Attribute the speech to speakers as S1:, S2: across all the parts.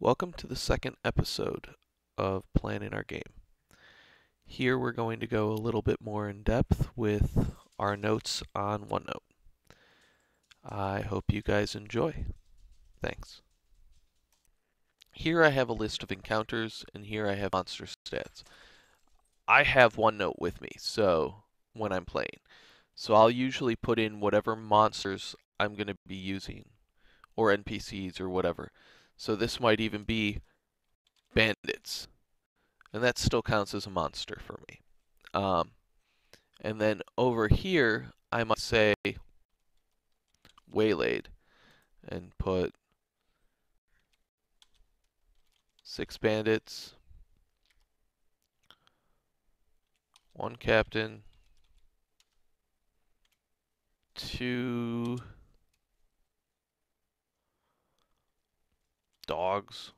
S1: Welcome to the second episode of Planning Our Game. Here we're going to go a little bit more in depth with our notes on OneNote. I hope you guys enjoy. Thanks. Here I have a list of encounters, and here I have monster stats. I have OneNote with me, so when I'm playing. So I'll usually put in whatever monsters I'm going to be using, or NPCs or whatever. So this might even be bandits, and that still counts as a monster for me. And then over here, I might say waylaid and put 6 bandits, 1 captain, 2 dogs,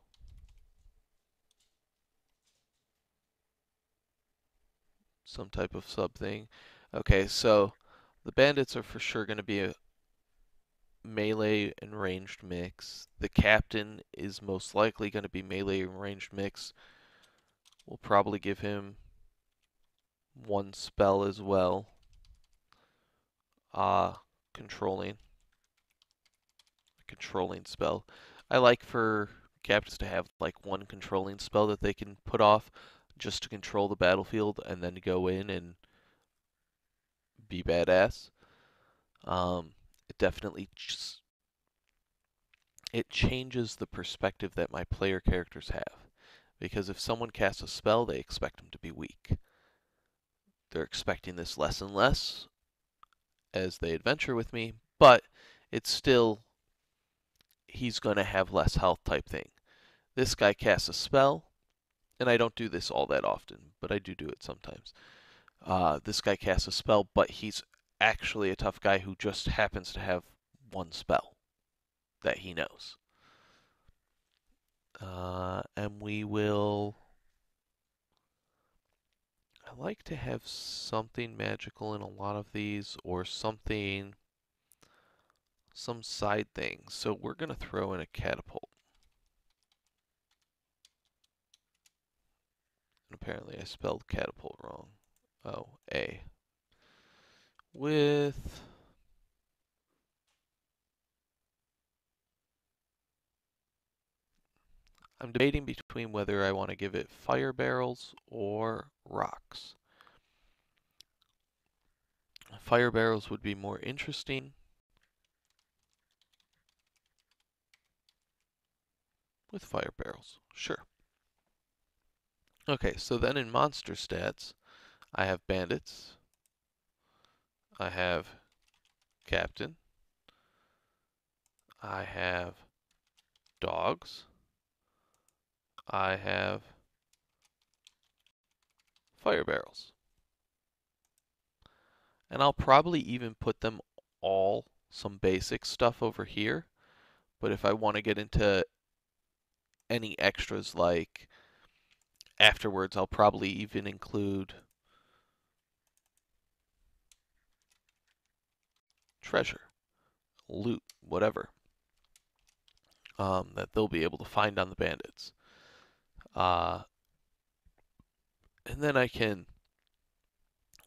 S1: some type of sub thing. Okay, so the bandits are for sure going to be a melee and ranged mix. The captain is most likely going to be melee and ranged mix. We'll probably give him 1 spell as well. Controlling spell. I like for captains to have like 1 controlling spell that they can put off just to control the battlefield and then go in and be badass. It definitely it changes the perspective that my player characters have. Because if someone casts a spell, they expect them to be weak. They're expecting this less and less as they adventure with me, but it's still, he's going to have less health type thing. This guy casts a spell, and I don't do this all that often, but I do it sometimes. This guy casts a spell, but he's actually a tough guy who just happens to have 1 spell that he knows. And we will... I like to have something magical in a lot of these, or something, some side thing. So we're going to throw in a catapult. And apparently I spelled catapult wrong. Oh, A. With... I'm debating between whether I want to give it fire barrels or rocks. Fire barrels would be more interesting. With fire barrels, sure. Okay, so then in monster stats, I have bandits, I have captain, I have dogs, I have fire barrels. And I'll probably even put them all some basic stuff over here. But if I want to get into any extras, like afterwards, I'll probably even include treasure, loot, whatever, that they'll be able to find on the bandits. And then I can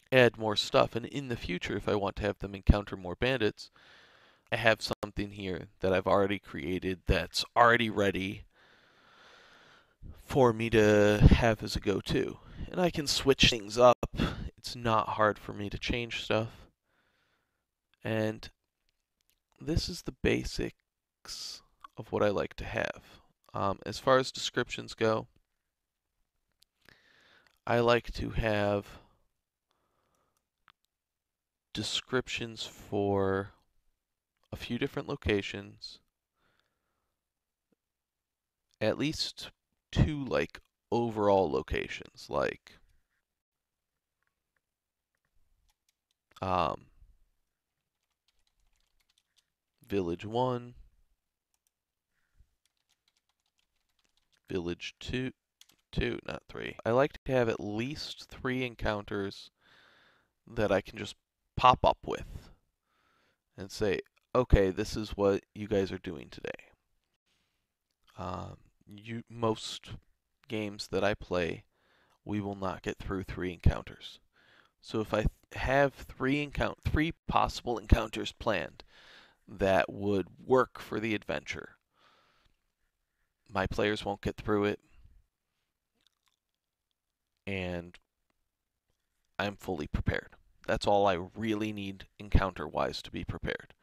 S1: add more stuff. And in the future, if I want to have them encounter more bandits, I have something here that I've already created that's already ready for me to have as a go-to. And I can switch things up. It's not hard for me to change stuff. And this is the basics of what I like to have. As far as descriptions go, I like to have descriptions for a few different locations, at least 2 like overall locations, like Village 1, Village 2, not 3. I like to have at least 3 encounters that I can just pop up with and say, okay, this is what you guys are doing today. most games that I play, we will not get through 3 encounters. So if I have three possible encounters planned that would work for the adventure, my players won't get through it, and I'm fully prepared. That's all I really need encounter-wise to be prepared.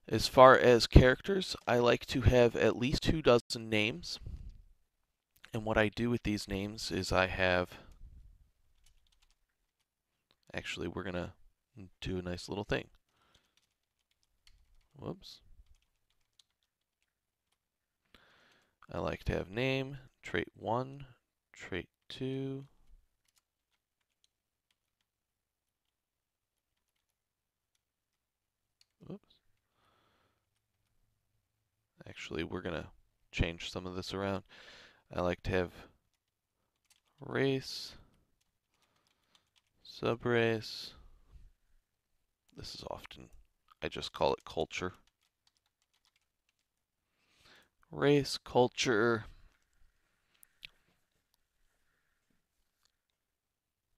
S1: As far as characters, I like to have at least 24 names. And what I do with these names is actually, we're going to do a nice little thing. Whoops. I like to have name, trait 1, trait 2. Whoops. Actually, we're going to change some of this around. I like to have race, subrace. This is often, I just call it culture. Race, culture,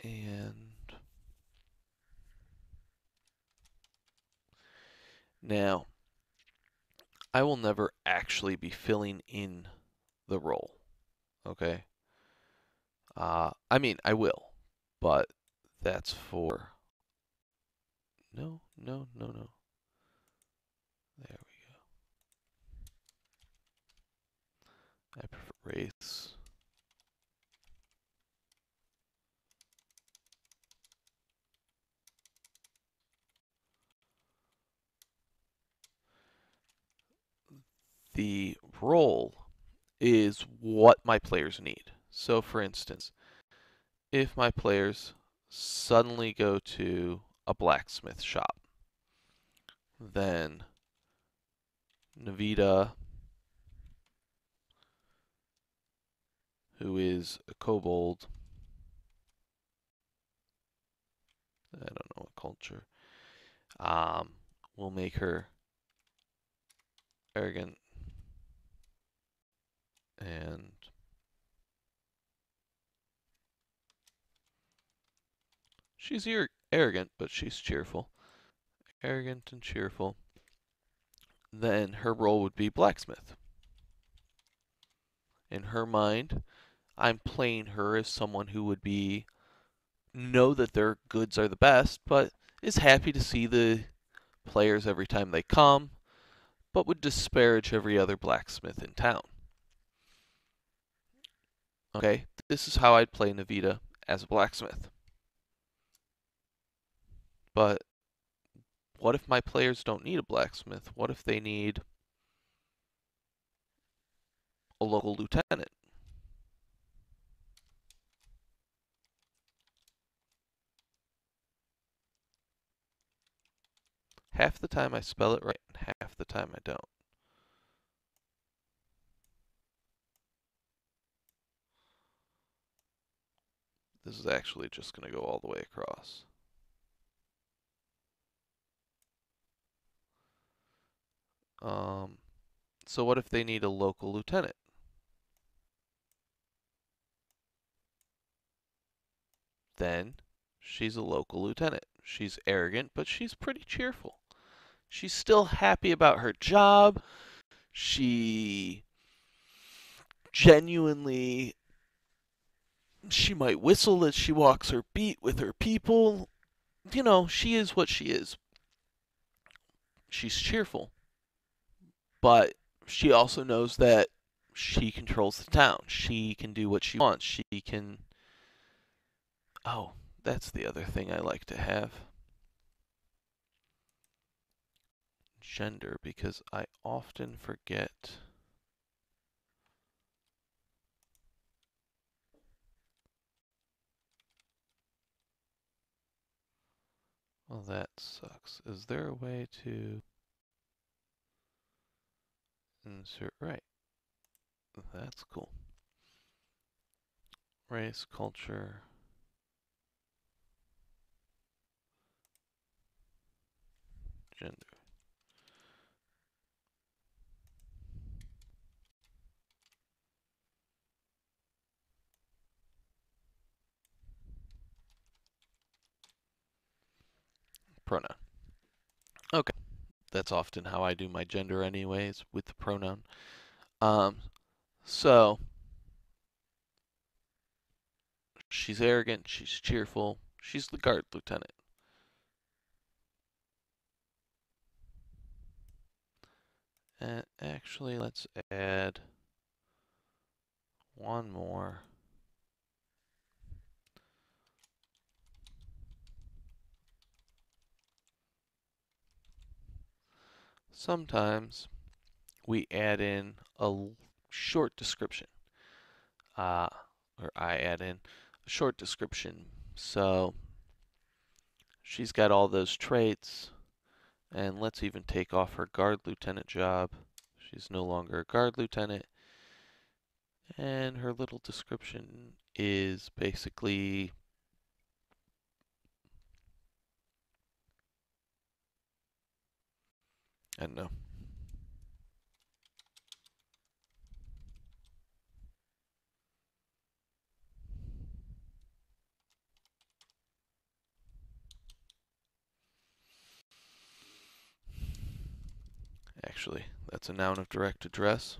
S1: and now I will never actually be filling in the role. Okay? I mean, I will, but that's for. No, no, no, no. There we go. I prefer race. The role is what my players need. So, for instance, if my players suddenly go to a blacksmith shop, then Navita, who is a kobold, I don't know what culture, will make her arrogant and she's arrogant, but she's cheerful. Arrogant and cheerful. Then her role would be blacksmith. In her mind, I'm playing her as someone who would know that their goods are the best, but is happy to see the players every time they come, but would disparage every other blacksmith in town. Okay, this is how I'd play Navita as a blacksmith. But what if my players don't need a blacksmith? What if they need a local lieutenant? Half the time I spell it right, and half the time I don't. This is actually just going to go all the way across. So what if they need a local lieutenant? Then she's a local lieutenant. She's arrogant, but she's pretty cheerful. She's still happy about her job. She genuinely, she might whistle as she walks her beat with her people. You know, she is what she is. She's cheerful, but she also knows that she controls the town. She can do what she wants. She can. Oh, that's the other thing I like to have. Gender, because I often forget. Well, that sucks. Is there a way to insert right? That's cool. Race, culture, gender. pronoun. Okay, that's often how I do my gender anyways, with the pronoun. Um, so she's arrogant, she's cheerful, she's the guard lieutenant. And actually, let's add one more. Sometimes we add in a short description. Uh, or I add in a short description. So she's got all those traits, and let's even take off her guard lieutenant job. She's no longer a guard lieutenant, and her little description is basically, I don't know. Actually, that's a noun of direct address.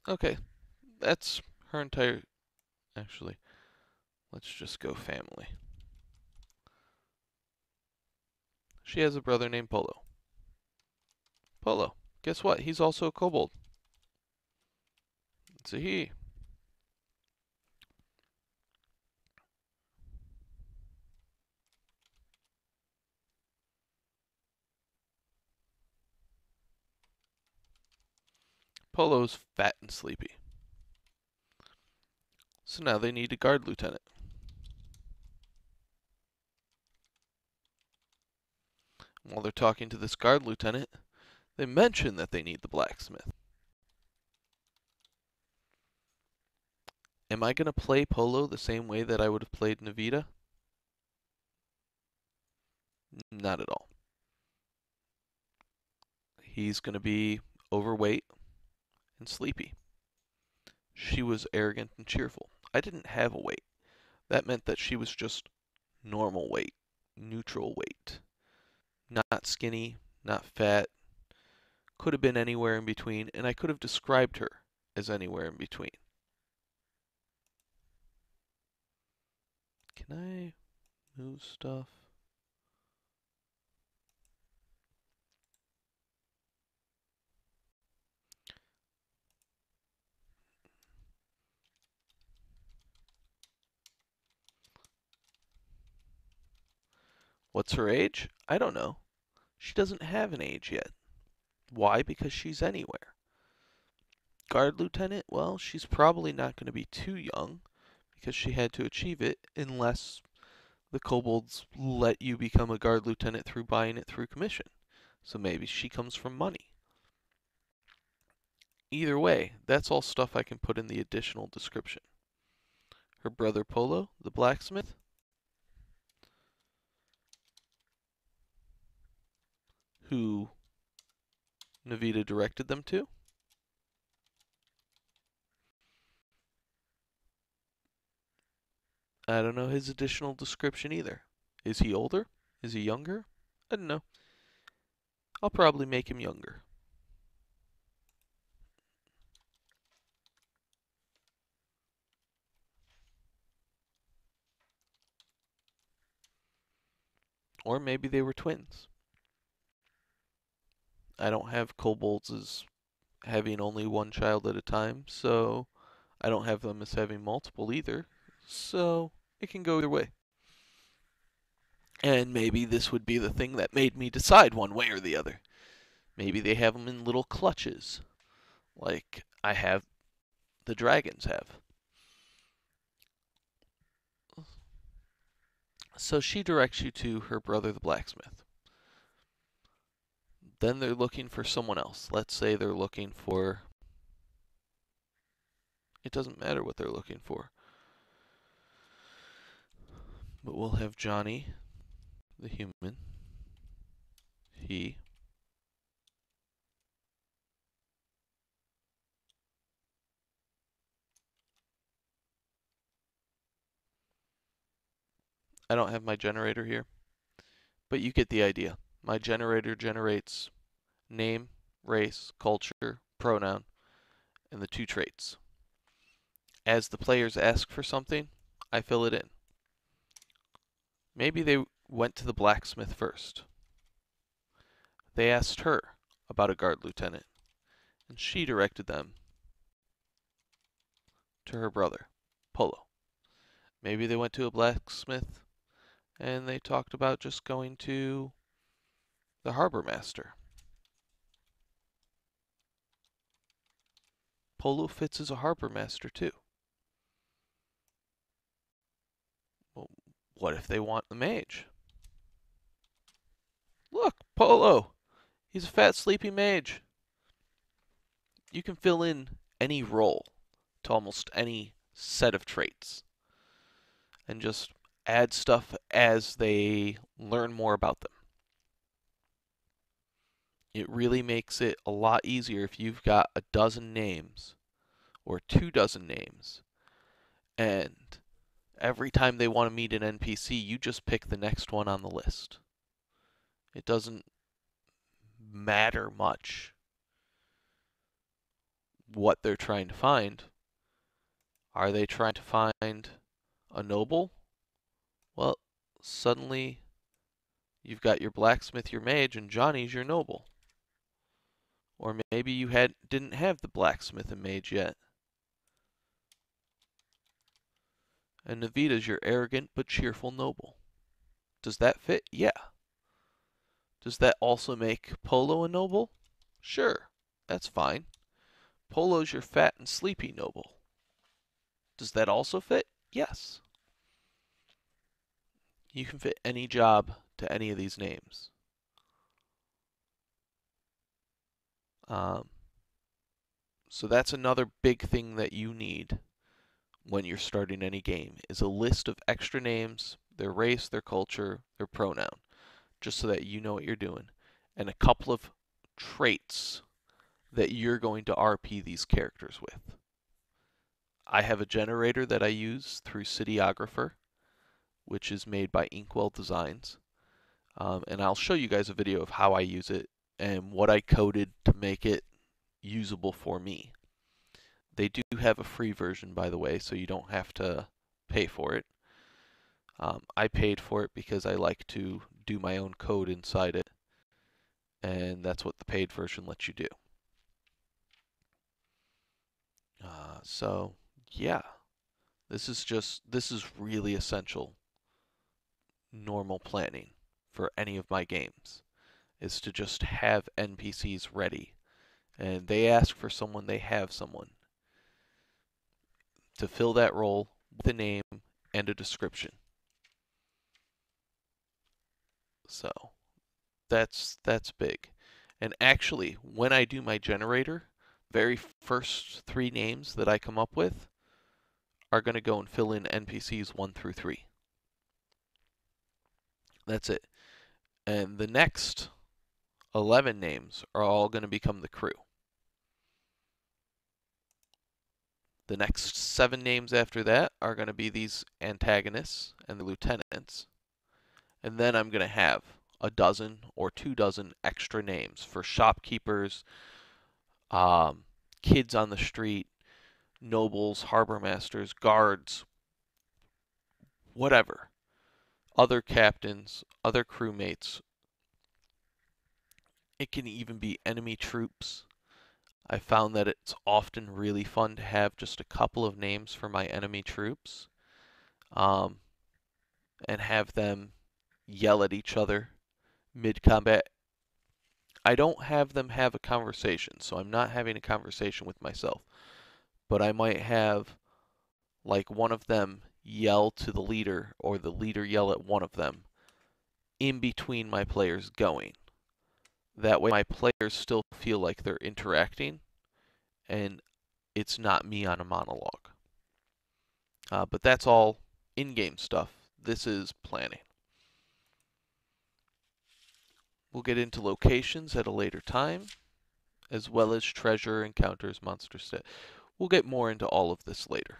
S1: Okay, that's her entire. Actually, let's just go family. She has a brother named Polo. Polo, guess what? He's also a kobold. It's a he. Polo's fat and sleepy. So now they need a guard lieutenant. While they're talking to this guard lieutenant, they mention that they need the blacksmith. Am I going to play Polo the same way that I would have played Navita? Not at all. He's going to be overweight and sleepy. She was arrogant and cheerful. I didn't have a weight. That meant that she was just normal weight, neutral weight. Not skinny, not fat. Could have been anywhere in between, and I could have described her as anywhere in between. Can I move stuff? What's her age? I don't know. She doesn't have an age yet. Why? Because she's anywhere. Guard lieutenant? Well, she's probably not going to be too young because she had to achieve it unless the kobolds let you become a guard lieutenant through buying it through commission. So maybe she comes from money. Either way, that's all stuff I can put in the additional description. Her brother Polo, the blacksmith, who Navita directed them to. I don't know his additional description either. Is he older? Is he younger? I don't know. I'll probably make him younger. Or maybe they were twins. I don't have kobolds as having only one child at a time, so I don't have them as having multiple either. So it can go either way. And maybe this would be the thing that made me decide one way or the other. Maybe they have them in little clutches, like I have the dragons have. So she directs you to her brother, the blacksmith. Then they're looking for someone else. Let's say they're looking for. It doesn't matter what they're looking for. But we'll have Johnny, the human. He I don't have my generator here, but you get the idea. My generator generates name, race, culture, pronoun, and the 2 traits. As the players ask for something, I fill it in. Maybe they went to the blacksmith first. They asked her about a guard lieutenant, and she directed them to her brother, Polo. Maybe they went to a blacksmith and they talked about just going to the harbor master. Polo fits as a harbor master too. Well, what if they want the mage? Look, Polo! He's a fat, sleepy mage. You can fill in any role to almost any set of traits and just add stuff as they learn more about them. It really makes it a lot easier if you've got a dozen names or 24 names, and every time they want to meet an NPC, you just pick the next one on the list. It doesn't matter much what they're trying to find. Are they trying to find a noble? Well, suddenly you've got your blacksmith, your mage, and Johnny's your noble. Or maybe you didn't have the blacksmith and mage yet. And Navita's your arrogant but cheerful noble. Does that fit? Yeah. Does that also make Polo a noble? Sure, that's fine. Polo's your fat and sleepy noble. Does that also fit? Yes. You can fit any job to any of these names. So that's another big thing that you need when you're starting any game, is a list of extra names, their race, their culture, their pronoun, just so that you know what you're doing, and a couple of traits that you're going to RP these characters with. I have a generator that I use through Cityographer, which is made by Inkwell Designs, and I'll show you guys a video of how I use it and what I coded to make it usable for me. They do have a free version, by the way, so you don't have to pay for it. I paid for it because I like to do my own code inside it, and that's what the paid version lets you do. So yeah, this is really essential normal planning for any of my games, is to just have NPCs ready, and they ask for someone, they have someone to fill that role with a name and a description. So that's big. And actually, when I do my generator, very first 3 names that I come up with are going to go and fill in NPCs 1 through 3. That's it. And the next 11 names are all going to become the crew. The next 7 names after that are going to be these antagonists and the lieutenants. And then I'm going to have a dozen or 24 extra names for shopkeepers, kids on the street, nobles, harbor masters, guards, whatever. Other captains, other crewmates. It can even be enemy troops. I found that it's often really fun to have just a couple of names for my enemy troops, and have them yell at each other mid-combat. I don't have them have a conversation, so I'm not having a conversation with myself. But I might have, like, one of them yell to the leader, or the leader yell at one of them, in between my players going. That way my players still feel like they're interacting, and it's not me on a monologue. But that's all in-game stuff. This is planning. We'll get into locations at a later time, as well as treasure, encounters, monster set. We'll get more into all of this later.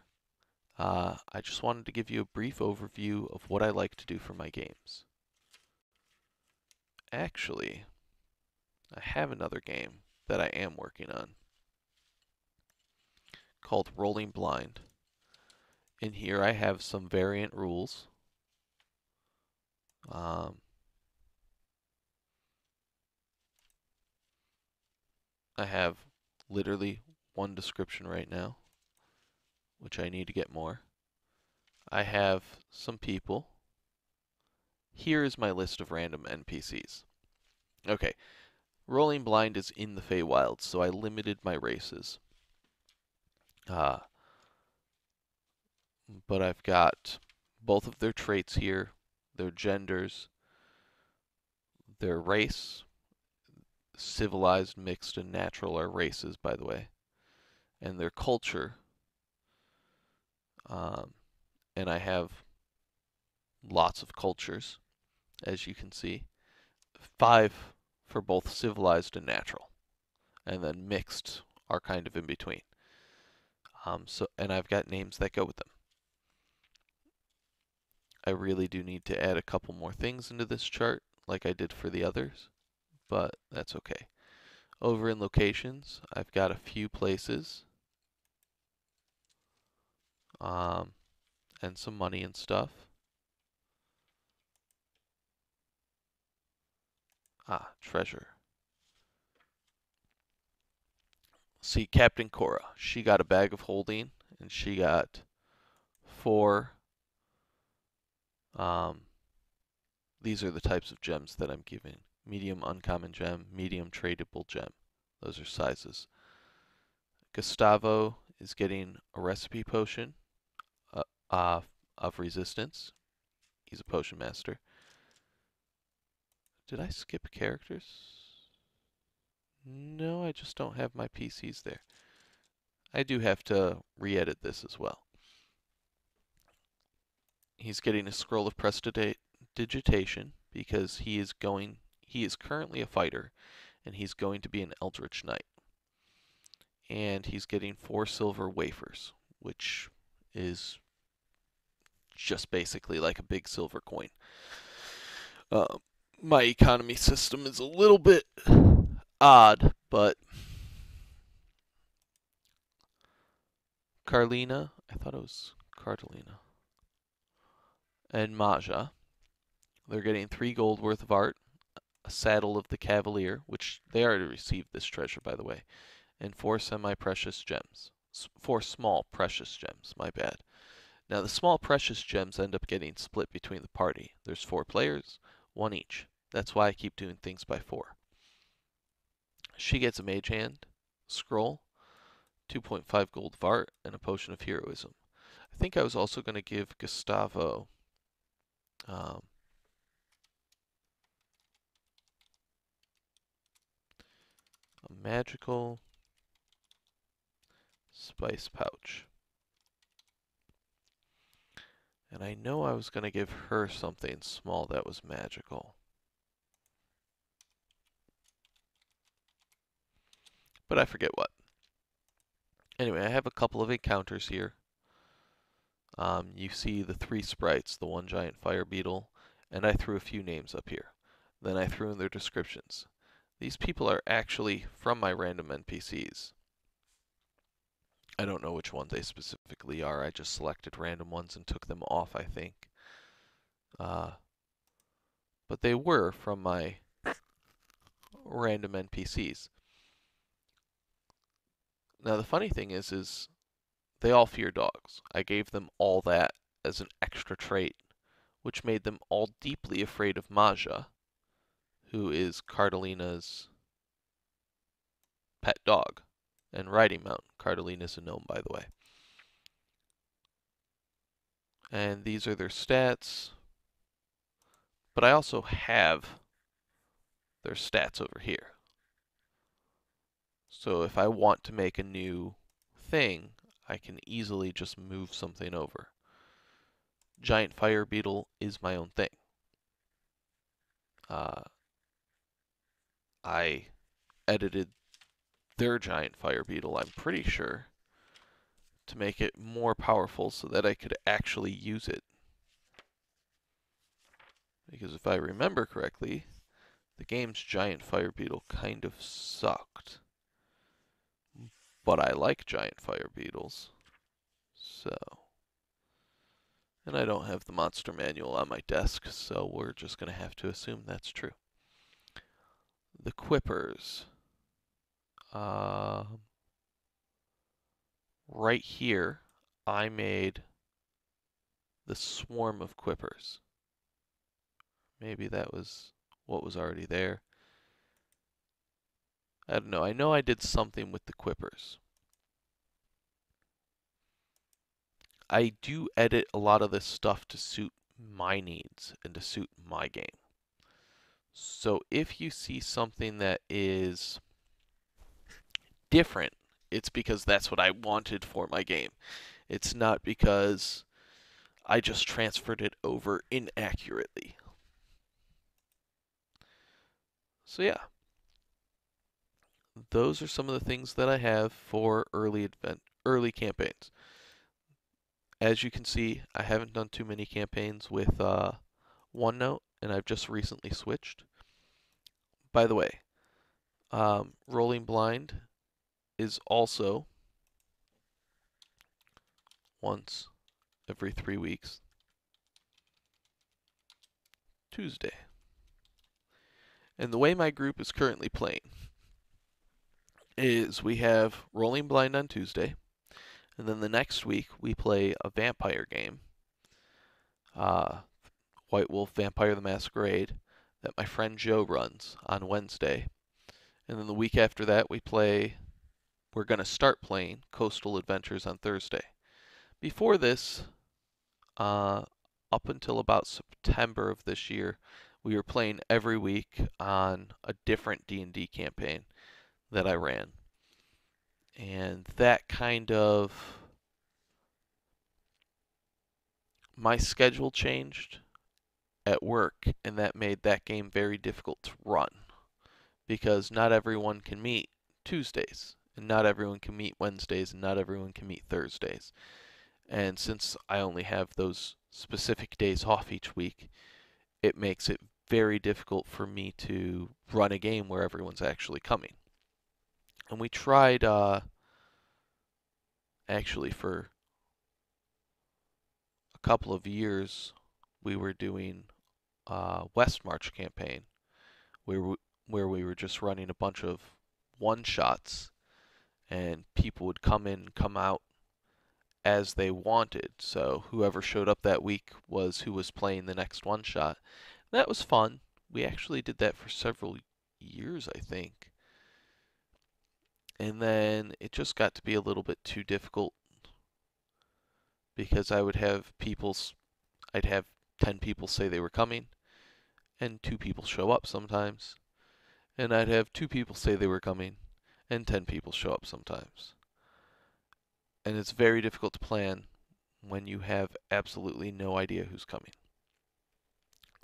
S1: I just wanted to give you a brief overview of what I like to do for my games. Actually, I have another game that I am working on called Rolling Blind. In here I have some variant rules. Um, I have literally one description right now, which I need to get more. I have some people. Here is my list of random NPCs. Okay, Rolling Blind is in the Feywilds, so I limited my races. But I've got both of their traits here, their genders, their race, civilized, mixed, and natural are races, by the way, and their culture. Um, and I have lots of cultures, as you can see. 5 for both civilized and natural, and then mixed are kind of in between. And I've got names that go with them. I really do need to add a couple more things into this chart, like I did for the others, but that's okay. Over in locations, I've got a few places, and some money and stuff. Treasure. See, Captain Cora, she got a bag of holding, and she got 4. These are the types of gems that I'm giving. Medium uncommon gem, medium tradable gem. Those are sizes. Gustavo is getting a recipe potion of resistance. He's a potion master. Did I skip characters? No, I just don't have my PCs there. I do have to re-edit this as well. He's getting a scroll of prestidigitation because he is currently a fighter, and he's going to be an Eldritch Knight. And he's getting 4 silver wafers, which is just basically like a big silver coin. My economy system is a little bit odd, but Carlina, I thought it was Cartolina, and Maja, they're getting 3 gold worth of art, a saddle of the Cavalier, which they already received this treasure, by the way, and 4 semi-precious gems. 4 small precious gems, my bad. Now, the small precious gems end up getting split between the party. There's 4 players, 1 each. That's why I keep doing things by 4. She gets a mage hand, scroll, 2.5 gold of art, and a potion of heroism. I think I was also going to give Gustavo a magical spice pouch. And I know I was going to give her something small that was magical. But I forget what. Anyway, I have a couple of encounters here. You see the 3 sprites, the 1 giant fire beetle, and I threw a few names up here. Then I threw in their descriptions. These people are actually from my random NPCs. I don't know which ones they specifically are. I just selected random ones and took them off, I think. But they were from my random NPCs. Now the funny thing is they all fear dogs. I gave them all that as an extra trait, which made them all deeply afraid of Maja, who is Cardalina's pet dog and riding mount. Cardalina's a gnome, by the way. And these are their stats. But I also have their stats over here. So if I want to make a new thing, I can easily just move something over. Giant fire beetle is my own thing. I edited their giant fire beetle, I'm pretty sure, to make it more powerful so that I could actually use it. Because if I remember correctly, the game's giant fire beetle kind of sucked. But I like giant fire beetles. So. And I don't have the monster manual on my desk, so we're just going to have to assume that's true. The quippers. Right here, I made the swarm of quippers. Maybe that was what was already there. I don't know. I know I did something with the quippers. I do edit a lot of this stuff to suit my needs and to suit my game. So if you see something that is different, it's because that's what I wanted for my game. It's not because I just transferred it over inaccurately. So yeah, those are some of the things that I have for early campaigns. As you can see, I haven't done too many campaigns with OneNote, and I've just recently switched. By the way, Rolling Blind is also once every 3 weeks, Tuesday. And the way my group is currently playing is we have Rolling Blind on Tuesday, and then the next week we play a vampire game, White Wolf Vampire the Masquerade, that my friend Joe runs on Wednesday. And then the week after that we're going to start playing Coastal Adventures on Thursday. Before this, up until about September of this year, we were playing every week on a different D&D campaign that I ran. And that kind of... my schedule changed at work, and that made that game very difficult to run. Because not everyone can meet Tuesdays, and not everyone can meet Wednesdays, and not everyone can meet Thursdays. And since I only have those specific days off each week, it makes it very difficult for me to run a game where everyone's actually coming. And we tried, actually for a couple of years, we were doing West March campaign, where we were just running a bunch of one-shots, and people would come in and come out as they wanted. So whoever showed up that week was who was playing the next one-shot. That was fun. We actually did that for several years, I think. And then it just got to be a little bit too difficult because I'd have 10 people say they were coming, and 2 people show up sometimes. And I'd have 2 people say they were coming, and 10 people show up sometimes. And it's very difficult to plan when you have absolutely no idea who's coming.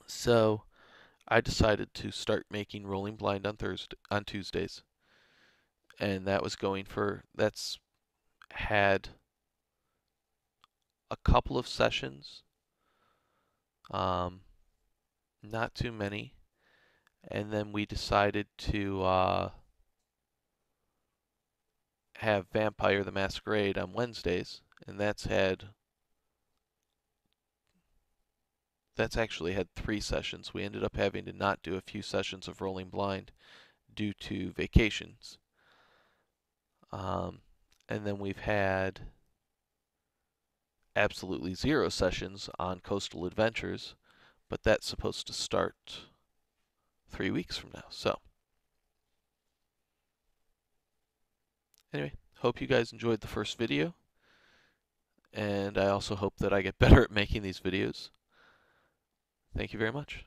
S1: So I decided to start making Rolling Blind on Tuesdays, and that's had a couple of sessions, not too many, and then we decided to have Vampire the Masquerade on Wednesdays, and that's actually had 3 sessions. We ended up having to not do a few sessions of Rolling Blind due to vacations. And then we've had absolutely 0 sessions on Coastal Adventures, but that's supposed to start 3 weeks from now. So, anyway, hope you guys enjoyed the first video, and I also hope that I get better at making these videos. Thank you very much.